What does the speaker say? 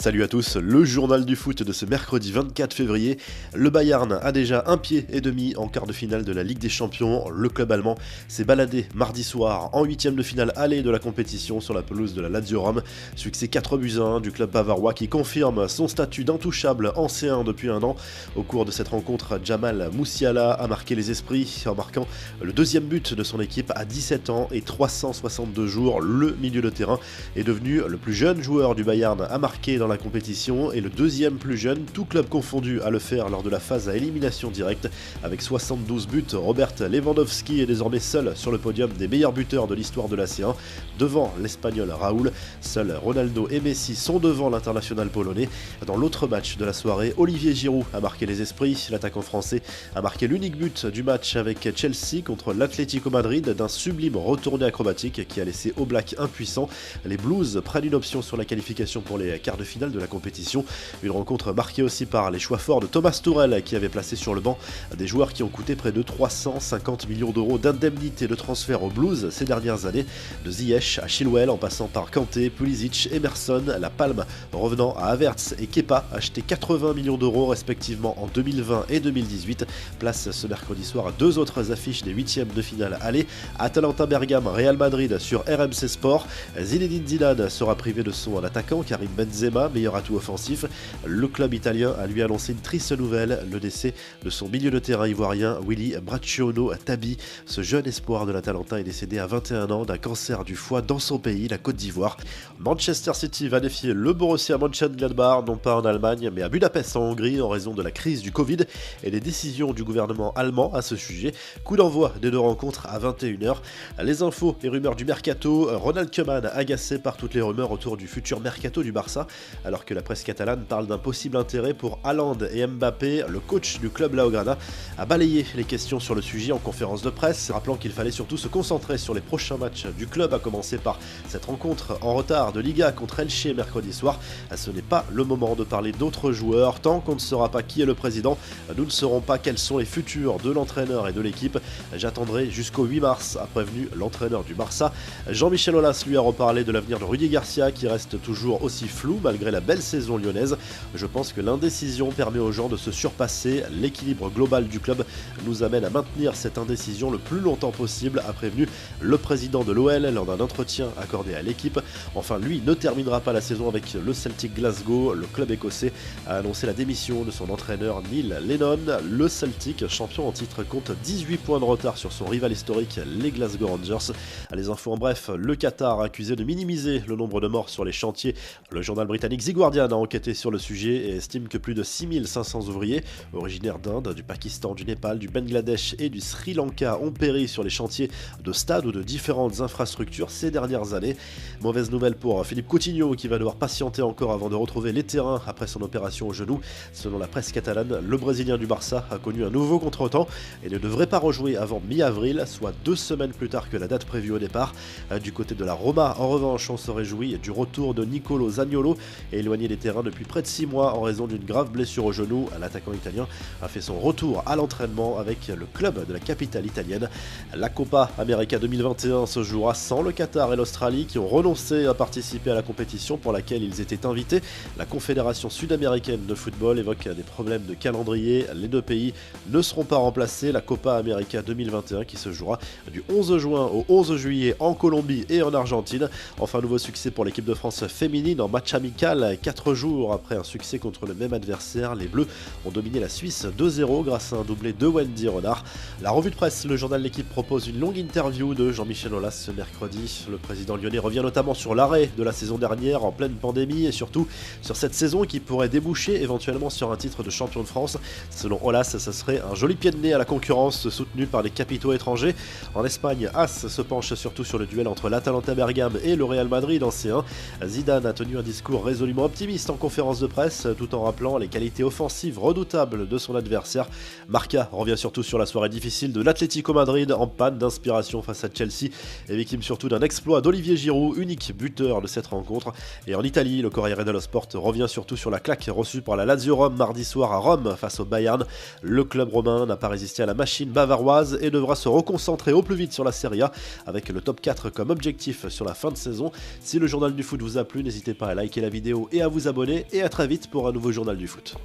Salut à tous, le journal du foot de ce mercredi 24 février. Le Bayern a déjà un pied et demi en quart de finale de la Ligue des Champions. Le club allemand s'est baladé mardi soir en huitième de finale aller de la compétition sur la pelouse de la Lazio Rome. Succès 4-1 du club bavarois qui confirme son statut d'intouchable en C1 depuis un an. Au cours de cette rencontre, Jamal Musiala a marqué les esprits en marquant le deuxième but de son équipe à 17 ans et 362 jours. Le milieu de terrain est devenu le plus jeune joueur du Bayern à marquer dans la compétition et le deuxième plus jeune, tout club confondu, à le faire lors de la phase à élimination directe. Avec 72 buts, Robert Lewandowski est désormais seul sur le podium des meilleurs buteurs de l'histoire de la C1, devant l'Espagnol Raúl. Seuls Ronaldo et Messi sont devant l'international polonais. Dans l'autre match de la soirée, Olivier Giroud a marqué les esprits. L'attaquant français a marqué l'unique but du match avec Chelsea contre l'Atlético Madrid d'un sublime retourné acrobatique qui a laissé Oblak impuissant. Les Blues prennent une option sur la qualification pour les quarts de finale de la compétition. Une rencontre marquée aussi par les choix forts de Thomas Tuchel qui avait placé sur le banc des joueurs qui ont coûté près de 350 millions d'euros d'indemnités de transfert aux Blues ces dernières années, de Ziyech à Chilwell en passant par Kanté, Pulisic, Emerson, La Palme revenant à Havertz et Kepa, achetés 80 millions d'euros respectivement en 2020 et 2018. Place ce mercredi soir à deux autres affiches des huitièmes de finale aller. Atalanta Bergame, Real Madrid sur RMC Sport. Zinedine Zidane sera privé de son attaquant Karim Benzema, meilleur atout offensif. Le club italien a lui annoncé une triste nouvelle, le décès de son milieu de terrain ivoirien Willy Bracciano Tabi. Ce jeune espoir de l'Atalanta est décédé à 21 ans d'un cancer du foie dans son pays, la Côte d'Ivoire. Manchester City va défier le Borussia Mönchengladbach, non pas en Allemagne, mais à Budapest en Hongrie en raison de la crise du Covid et des décisions du gouvernement allemand à ce sujet. Coup d'envoi des deux rencontres à 21h. Les infos et rumeurs du mercato. Ronald Koeman agacé par toutes les rumeurs autour du futur mercato du Barça, alors que la presse catalane parle d'un possible intérêt pour Haaland et Mbappé. Le coach du club Blaugrana a balayé les questions sur le sujet en conférence de presse, rappelant qu'il fallait surtout se concentrer sur les prochains matchs du club, à commencer par cette rencontre en retard de Liga contre Elche mercredi soir. Ce n'est pas le moment de parler d'autres joueurs, tant qu'on ne saura pas qui est le président, nous ne saurons pas quels sont les futurs de l'entraîneur et de l'équipe. J'attendrai jusqu'au 8 mars, a prévenu l'entraîneur du Barça. Jean-Michel Aulas lui a reparlé de l'avenir de Rudy Garcia qui reste toujours aussi flou malgré la belle saison lyonnaise. Je pense que l'indécision permet aux gens de se surpasser. L'équilibre global du club nous amène à maintenir cette indécision le plus longtemps possible, a prévenu le président de l'OL lors d'un entretien accordé à l'équipe. Enfin, lui ne terminera pas la saison avec le Celtic Glasgow. Le club écossais a annoncé la démission de son entraîneur Neil Lennon. Le Celtic, champion en titre, compte 18 points de retard sur son rival historique, les Glasgow Rangers. Les infos en bref, le Qatar accusé de minimiser le nombre de morts sur les chantiers. Le journal britannique The Guardian a enquêté sur le sujet et estime que plus de 6500 ouvriers, originaires d'Inde, du Pakistan, du Népal, du Bangladesh et du Sri Lanka, ont péri sur les chantiers de stades ou de différentes infrastructures ces dernières années. Mauvaise nouvelle pour Philippe Coutinho qui va devoir patienter encore avant de retrouver les terrains après son opération au genou. Selon la presse catalane, le Brésilien du Barça a connu un nouveau contretemps et ne devrait pas rejouer avant mi-avril, soit 2 semaines plus tard que la date prévue au départ. Du côté de la Roma, en revanche, on se réjouit du retour de Nicolo Zaniolo, éloigné des terrains depuis près de 6 mois en raison d'une grave blessure au genou. L'attaquant italien a fait son retour à l'entraînement avec le club de la capitale italienne. La Copa América 2021 se jouera sans le Qatar et l'Australie qui ont renoncé à participer à la compétition pour laquelle ils étaient invités. La Confédération sud-américaine de football évoque des problèmes de calendrier. Les deux pays ne seront pas remplacés. La Copa América 2021 qui se jouera du 11 juin au 11 juillet en Colombie et en Argentine. Enfin, nouveau succès pour l'équipe de France féminine en match amical. 4 jours après un succès contre le même adversaire, les Bleus ont dominé la Suisse 2-0 grâce à un doublé de Wendy Renard. La revue de presse, le journal L'Équipe propose une longue interview de Jean-Michel Aulas ce mercredi. Le président lyonnais revient notamment sur l'arrêt de la saison dernière en pleine pandémie et surtout sur cette saison qui pourrait déboucher éventuellement sur un titre de champion de France. Selon Aulas, ça serait un joli pied de nez à la concurrence soutenue par les capitaux étrangers. En Espagne, As se penche surtout sur le duel entre l'Atalanta Bergame et le Real Madrid en C1. Zidane a tenu un discours résolument optimiste en conférence de presse tout en rappelant les qualités offensives redoutables de son adversaire. Marca revient surtout sur la soirée difficile de l'Atlético Madrid en panne d'inspiration face à Chelsea et victime surtout d'un exploit d'Olivier Giroud, unique buteur de cette rencontre. Et en Italie, le Corriere dello Sport revient surtout sur la claque reçue par la Lazio Rome mardi soir à Rome face au Bayern. Le club romain n'a pas résisté à la machine bavaroise et devra se reconcentrer au plus vite sur la Serie A avec le top 4 comme objectif sur la fin de saison. Si le journal du foot vous a plu, n'hésitez pas à liker la vidéo vidéo et à vous abonner, et à très vite pour un nouveau journal du foot.